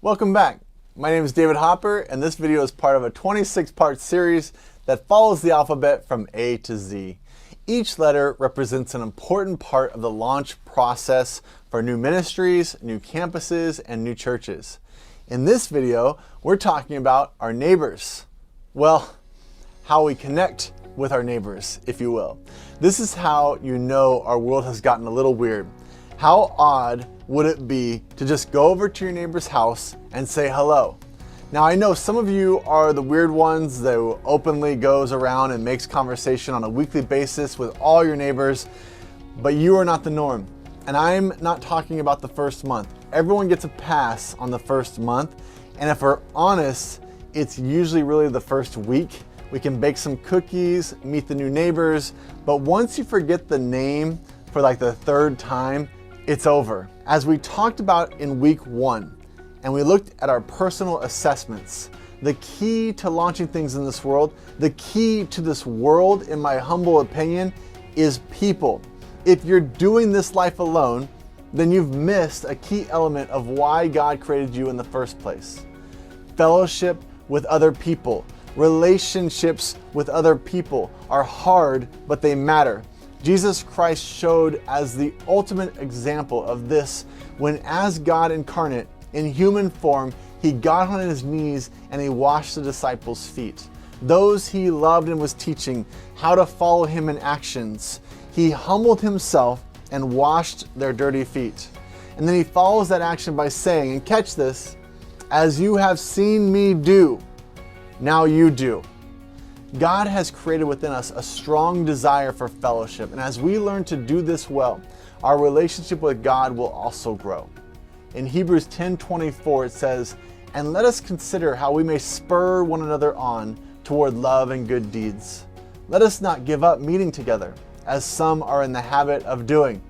Welcome back. My name is David Hopper, and this video is part of a 26-part series that follows the alphabet from A to Z. Each letter represents an important part of the launch process for new ministries, new campuses, and new churches. In this video, we're talking about our neighbors. Well, how we connect with our neighbors, if you will. This is how you know our world has gotten a little weird. How odd would it be to just go over to your neighbor's house and say hello? Now, I know some of you are the weird ones that openly goes around and makes conversation on a weekly basis with all your neighbors, but you are not the norm. And I'm not talking about the first month. Everyone gets a pass on the first month, and if we're honest, it's usually really the first week. We can bake some cookies, meet the new neighbors, but once you forget the name for like the third time, it's over. As we talked about in week 1, and we looked at our personal assessments, the key to launching things in this world, the key to this world, in my humble opinion, is people. If you're doing this life alone, then you've missed a key element of why God created you in the first place. Fellowship with other people. Relationships with other people are hard, but they matter. Jesus Christ showed as the ultimate example of this when, as God incarnate in human form, he got on his knees and he washed the disciples' feet. Those he loved and was teaching how to follow him in actions. He humbled himself and washed their dirty feet. And then he follows that action by saying, and catch this, as you have seen me do, now you do. God has created within us a strong desire for fellowship, and as we learn to do this well, our relationship with God will also grow. In Hebrews 10:24 it says, "And let us consider how we may spur one another on toward love and good deeds. Let us not give up meeting together, as some are in the habit of doing,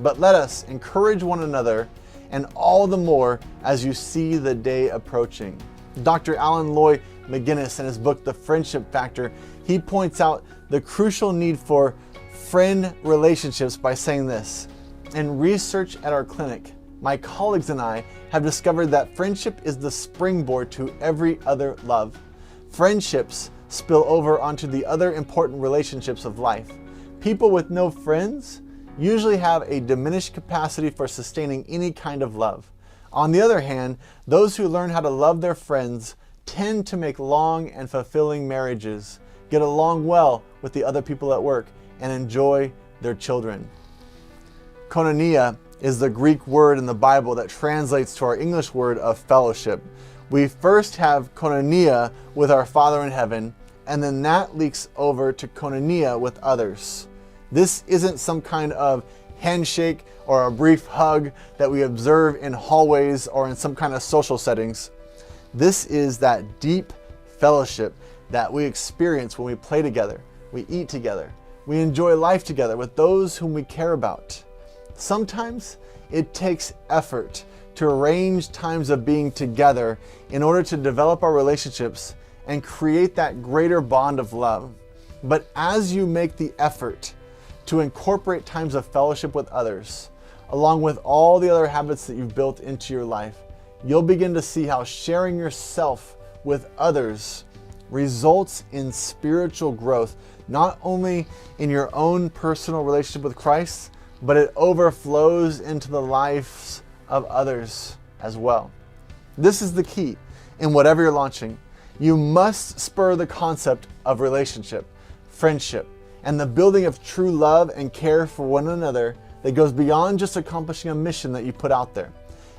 but let us encourage one another, and all the more as you see the day approaching." Dr. Alan Lloyd McGinnis, in his book, The Friendship Factor, he points out the crucial need for friend relationships by saying this: "In research at our clinic, my colleagues and I have discovered that friendship is the springboard to every other love. Friendships spill over onto the other important relationships of life. People with no friends usually have a diminished capacity for sustaining any kind of love. On the other hand, those who learn how to love their friends tend to make long and fulfilling marriages, get along well with the other people at work, and enjoy their children." Koinonia is the Greek word in the Bible that translates to our English word of fellowship. We first have koinonia with our Father in heaven, and then that leaks over to koinonia with others. This isn't some kind of handshake or a brief hug that we observe in hallways or in some kind of social settings. This is that deep fellowship that we experience when we play together, we eat together, we enjoy life together with those whom we care about. Sometimes it takes effort to arrange times of being together in order to develop our relationships and create that greater bond of love. But as you make the effort to incorporate times of fellowship with others, along with all the other habits that you've built into your life, you'll begin to see how sharing yourself with others results in spiritual growth, not only in your own personal relationship with Christ, but it overflows into the lives of others as well. This is the key in whatever you're launching. You must spur the concept of relationship, friendship, and the building of true love and care for one another that goes beyond just accomplishing a mission that you put out there.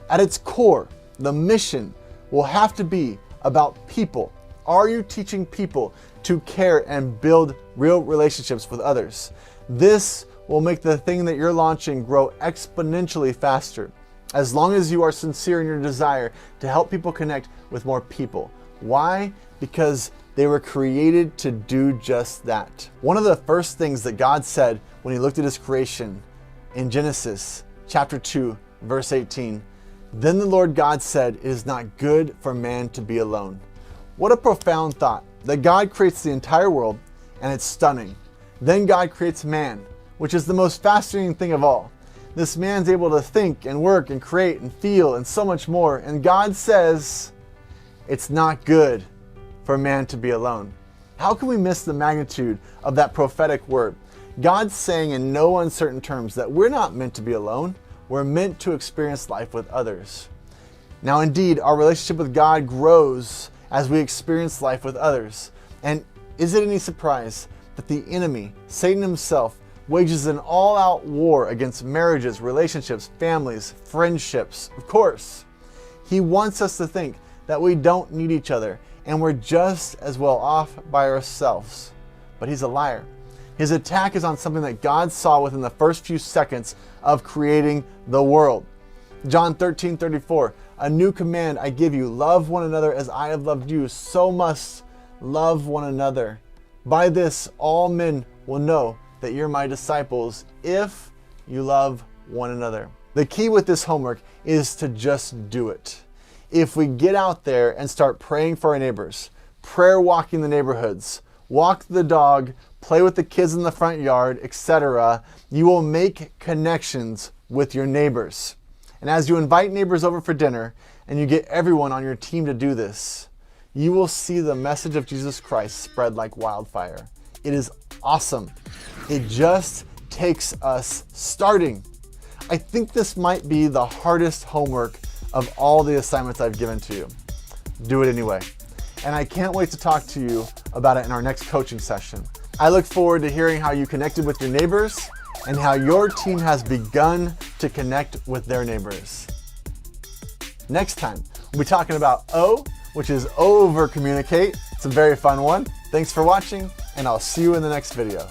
At its core, the mission will have to be about people. Are you teaching people to care and build real relationships with others? This will make the thing that you're launching grow exponentially faster, as long as you are sincere in your desire to help people connect with more people. Why? Because they were created to do just that. One of the first things that God said when he looked at his creation in Genesis chapter 2, verse 18, "Then the Lord God said, it is not good for man to be alone." What a profound thought, that God creates the entire world, and it's stunning. Then God creates man, which is the most fascinating thing of all. This man's able to think and work and create and feel and so much more. And God says, it's not good for man to be alone. How can we miss the magnitude of that prophetic word? God's saying in no uncertain terms that we're not meant to be alone. We're meant to experience life with others. Now, indeed, our relationship with God grows as we experience life with others. And is it any surprise that the enemy, Satan himself, wages an all-out war against marriages, relationships, families, friendships? Of course, he wants us to think that we don't need each other and we're just as well off by ourselves. But he's a liar. His attack is on something that God saw within the first few seconds of creating the world. John 13:34, a new command I give you, love one another as I have loved you, so must love one another. By this, all men will know that you're my disciples if you love one another. The key with this homework is to just do it. If we get out there and start praying for our neighbors, prayer walking the neighborhoods, walk the dog, play with the kids in the front yard, etc., you will make connections with your neighbors. And as you invite neighbors over for dinner and you get everyone on your team to do this, you will see the message of Jesus Christ spread like wildfire. It is awesome. It just takes us starting. I think this might be the hardest homework of all the assignments I've given to you. Do it anyway. And I can't wait to talk to you about it in our next coaching session. I look forward to hearing how you connected with your neighbors and how your team has begun to connect with their neighbors. Next time, we'll be talking about O, which is over communicate. It's a very fun one. Thanks for watching, and I'll see you in the next video.